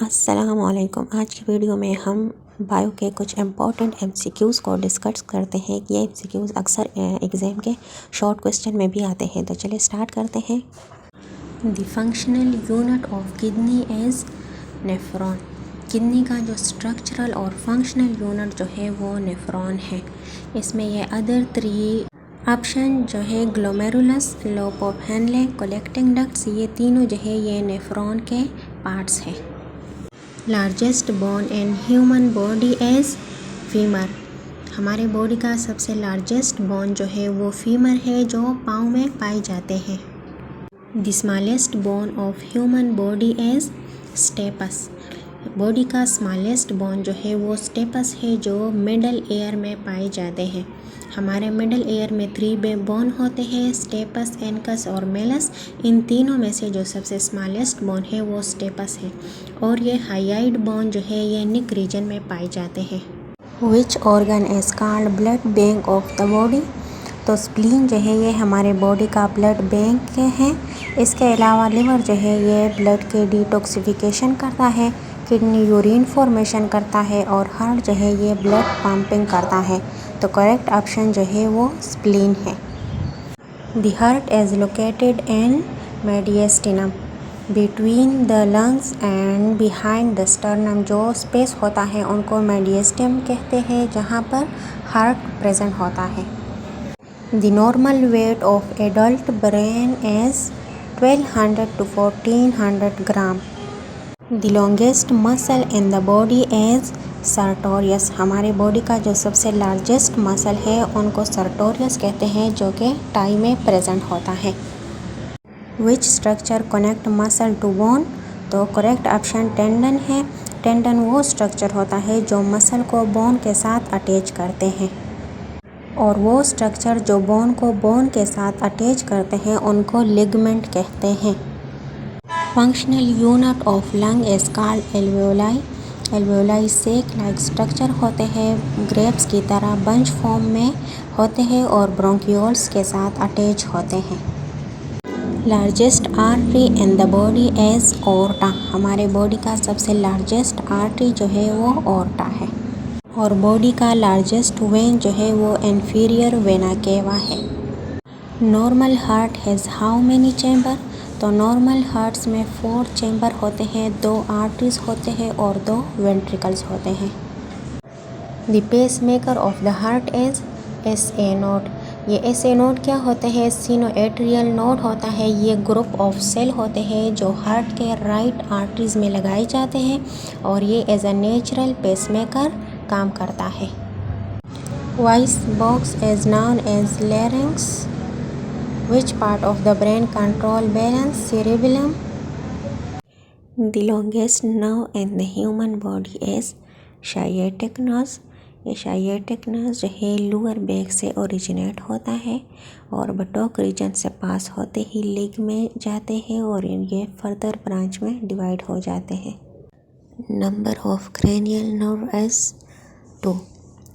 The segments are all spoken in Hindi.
अस्सलामुअलैकुम। आज की वीडियो में हम बायो के कुछ इम्पॉर्टेंट एमसीक्यूज़ को डिस्कस करते हैं। ये एमसीक्यूज़ अक्सर एग्ज़ाम के शॉर्ट क्वेश्चन में भी आते हैं। तो चलिए स्टार्ट करते हैं। The functional unit of kidney is nephron. Kidney का जो स्ट्रक्चरल और फंक्शनल यूनिट जो है वो नेफ्रॉन है। इसमें ये अदर 3 ऑप्शन जो है glomerulus, lobe of Henle, collecting ducts, ये तीनों जो है ये नेफ्रॉन के पार्ट्स हैं। Largest bone in human body is femur. हमारे बॉडी का सबसे लार्जेस्ट बोन जो है वो फीमर है, जो पाँव में पाए जाते हैं। The smallest bone of human body is stapes. Body का स्मॉलेस्ट बोन जो है वो स्टेपस है, जो मिडल ईयर में पाए जाते हैं। हमारे मिडल ईयर में 3 बोन होते हैं, स्टेपस, एनकस और मेलस। इन तीनों में से जो सबसे स्मॉलेस्ट बोन है वो स्टेपस है, और ये हाइयाइड बोन जो है ये निक रीजन में पाए जाते हैं। Which organ is called blood bank of the body. तो स्प्लीन जो है ये हमारे बॉडी का ब्लड बैंक है। इसके अलावा लिवर जो है ये ब्लड के डिटॉक्सिफिकेशन करता है, किडनी यूरिन फॉर्मेशन करता है, और हार्ट जो है ये ब्लड पंपिंग करता है। तो करेक्ट ऑप्शन जो है वो स्प्लीन है। The heart is located in mediastinum between the lungs and behind the sternum. जो स्पेस होता है उनको मेडियस्टिनम कहते हैं, जहाँ पर हार्ट प्रेजेंट होता है। The normal weight of adult brain is 1200 to 1400 gram. The longest muscle in the body is Sartorius. हमारे बॉडी का जो सबसे लार्जेस्ट मसल है उनको सर्टोरियस कहते हैं, जो कि टाई में प्रेजेंट होता है। Which structure connect muscle to bone. तो करेक्ट ऑप्शन टेंडन है। टेंडन वो स्ट्रक्चर होता है जो मसल को बोन के साथ अटैच करते हैं, और वो स्ट्रक्चर जो बोन को बोन के साथ अटैच करते हैं उनको लिगामेंट कहते हैं। Functional unit of lung is called alveoli. Alveoli sac like structure होते हैं, ग्रेप्स की तरह बंच फॉर्म में होते हैं और ब्रोंक्यूल्स के साथ अटैच होते हैं। Largest artery in the body is aorta. हमारे बॉडी का सबसे लार्जेस्ट आर्टरी जो है वो ओर्टा है, और बॉडी का लार्जेस्ट वेन जो है वो इंफीरियर वेना केवा है। Normal heart has how many chamber. तो नॉर्मल हार्ट्स में 4 चैम्बर होते हैं, 2 आर्टरीज होते हैं और 2 वेंट्रिकल्स होते हैं। The pace maker of the heart is SA node. ये SA नोड क्या होते हैं? सिनोएट्रियल नोड होता है। ये ग्रुप ऑफ सेल होते हैं जो हार्ट के राइट आर्टरीज में लगाए जाते हैं, और ये as a natural pace maker काम करता है। Voice box is known as larynx. Which part of the brain control balance? Cerebellum. The longest nerve in the human body is sciatic nerve. ये sciatic nerve जो है लोअर बैक से ओरिजिनेट होता है, और बटोक रीजन से पास होते ही लेग में जाते हैं, और ये फर्दर ब्रांच में डिवाइड हो जाते हैं। Number of cranial nerve is 2।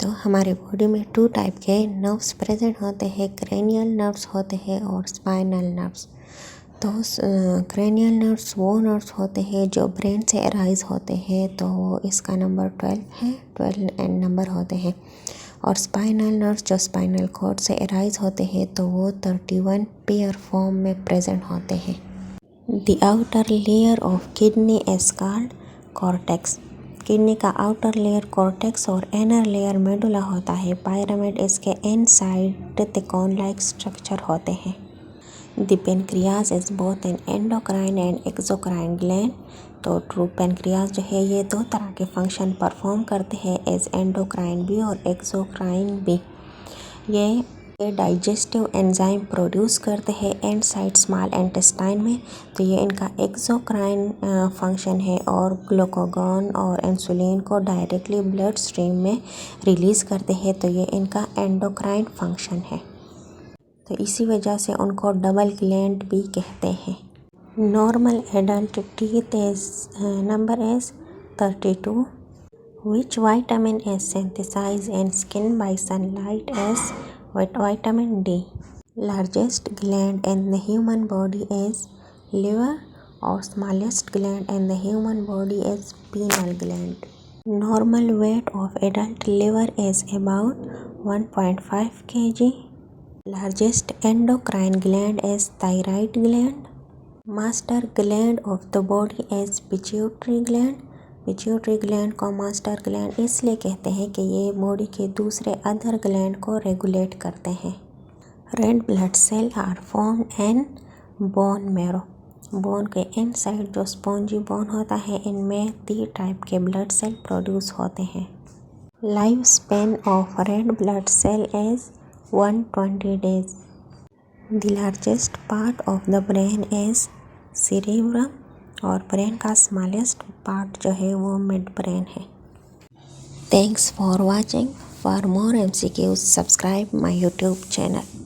तो हमारे बॉडी में 2 टाइप के नर्व्स प्रेजेंट होते हैं, क्रेनियल नर्व्स होते हैं और स्पाइनल नर्व्स। तो क्रेनियल नर्व्स वो नर्व्स होते हैं जो ब्रेन से अराइज होते हैं, तो इसका नंबर 12 है, 12 एंड नंबर होते हैं। और स्पाइनल नर्व्स जो स्पाइनल कॉर्ड से अराइज होते हैं, तो वो 31 पेयर फॉर्म में प्रेजेंट होते हैं। The outer layer of kidney is called cortex. Kidney का आउटर लेयर कॉर्टेक्स और इनर लेयर मेडुला होता है। पायरामिड इसके इनसाइड तिकोन लाइक स्ट्रक्चर होते हैं। The pancreas is both N endocrine and exocrine gland. तो ट्रू पेनक्रियाज जो है ये 2 तरह के फंक्शन परफॉर्म करते हैं, एज एंडोक्राइन भी और एक्सोक्राइन भी। ये डाइजेस्टिव एंजाइम प्रोड्यूस करते हैं इनसाइड स्मॉल इंटेस्टाइन में, तो ये इनका एक्सोक्राइन फंक्शन है, और ग्लूकागॉन और इंसुलिन को डायरेक्टली ब्लड स्ट्रीम में रिलीज़ करते हैं, तो ये इनका एंडोक्राइन फंक्शन है। तो इसी वजह से उनको डबल ग्लैंड भी कहते हैं। Normal adult teeth number is 32। Which vitamin is synthesised in skin by sunlight is vitamin D. Largest gland in the human body is liver, or smallest gland in the human body is pineal gland. Normal weight of adult liver is about 1.5 kg. Largest endocrine gland is thyroid gland. Master gland of the body is pituitary gland. Pituitary gland को मास्टर ग्लैंड इसलिए कहते हैं कि ये बॉडी के दूसरे अदर ग्लैंड को रेगुलेट करते हैं। Red blood cell are formed in bone marrow. Bone के इनसाइड जो स्पॉन्जी बोन होता है, इनमें 3 टाइप के ब्लड सेल प्रोड्यूस होते हैं। Life span of red blood cell is 120 days। The largest part of the brain is cerebrum और ब्रेन का स्मॉलेस्ट पार्ट जो है वो मिड ब्रेन है। Thanks for watching. For more MCQs subscribe my YouTube channel.